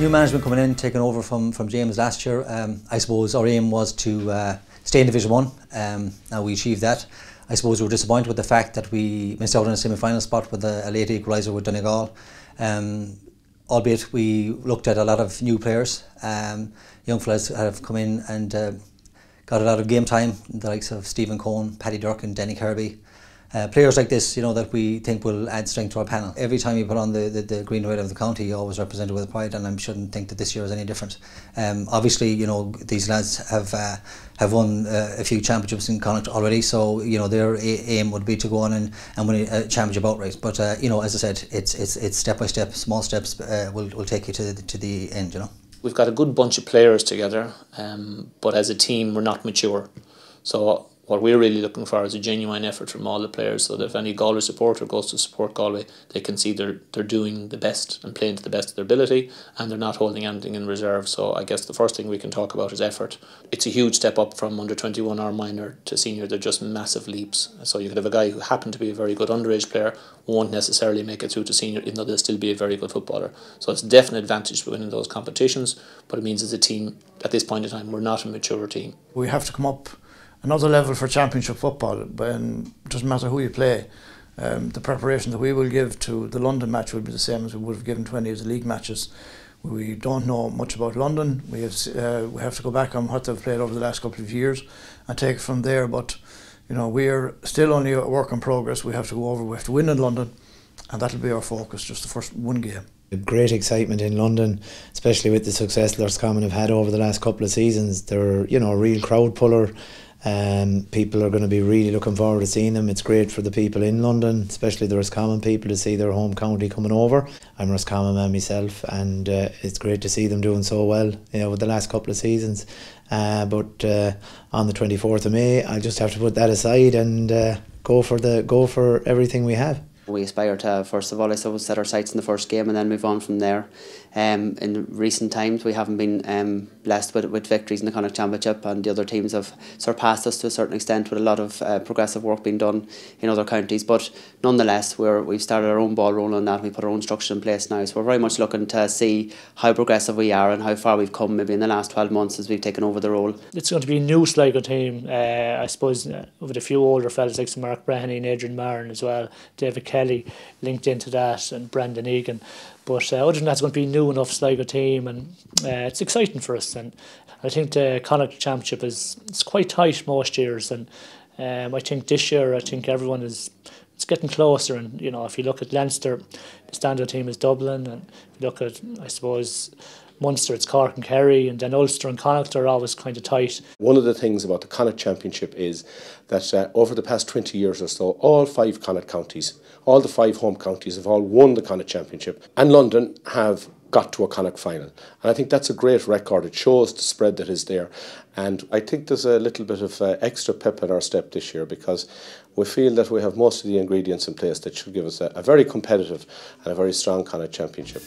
New management coming in, taking over from James last year. I suppose our aim was to stay in Division 1. Now we achieved that. I suppose we were disappointed with the fact that we missed out on a semi-final spot with a late equaliser with Donegal. Albeit we looked at a lot of new players. Young fellas have come in and got a lot of game time, the likes of Stephen Cohn, Paddy Durkin, Denny Kirby. Players like this, that we think will add strength to our panel. Every time you put on the green and red of the county, you always represent it with pride, and I shouldn't think that this year is any different. Obviously, these lads have won a few championships in Connacht already, so their aim would be to go on and win a championship outright. But as I said, it's step by step, small steps will take you to the end. We've got a good bunch of players together, but as a team, we're not mature. So what we're really looking for is a genuine effort from all the players, so that if any Galway supporter goes to support Galway, they can see they're doing the best and playing to the best of their ability, and they're not holding anything in reserve. So I guess the first thing we can talk about is effort. It's a huge step up from under 21 or minor to senior. They're just massive leaps. So you could have a guy who happened to be a very good underage player, won't necessarily make it through to senior, even though they'll still be a very good footballer. So it's a definite advantage for winning those competitions, but it means as a team, at this point in time, we're not a mature team. We have to come up another level for championship football, but it doesn't matter who you play. The preparation that we will give to the London match will be the same as we would have given to any of the league matches. We don't know much about London. We have to go back on what they've played over the last couple of years and take it from there. But we're still only a work in progress. We have to go over. We have to win in London, and that'll be our focus. Just the first one game. Great excitement in London, especially with the success Roscommon have had over the last couple of seasons. They're a real crowd puller. People are going to be really looking forward to seeing them. It's great for the people in London, especially the Roscommon people, to see their home county coming over. I'm a Roscommon man myself, and it's great to see them doing so well, with the last couple of seasons. But on the 24th of May, I'll just have to put that aside and go for everything we have. We aspire to, first of all, I suppose, set our sights in the first game and then move on from there. In recent times, we haven't been blessed with victories in the Connacht Championship, and the other teams have surpassed us to a certain extent, with a lot of progressive work being done in other counties. But nonetheless, we've started our own ball rolling on that. We put our own structure in place now, so we're very much looking to see how progressive we are and how far we've come maybe in the last 12 months as we've taken over the role. It's going to be a new Sligo team, I suppose, with a few older fellas like Mark Breheny and Adrian Marin as well, David Kelly linked into that, and Brendan Egan. But other than that, it's going to be a new enough Sligo team, and it's exciting for us. And I think the Connacht Championship it's quite tight most years, and I think this year everyone it's getting closer. And if you look at Leinster, the standard team is Dublin, and if you look at, I suppose, Munster, it's Cork and Kerry, and then Ulster and Connacht are always kind of tight. One of the things about the Connacht Championship is that over the past 20 years or so, all 5 Connacht counties, all the 5 home counties have all won the Connacht Championship, and London have got to a Connacht final. And I think that's a great record. It shows the spread that is there. And I think there's a little bit of extra pep in our step this year, because we feel that we have most of the ingredients in place that should give us a very competitive and a very strong Connacht Championship.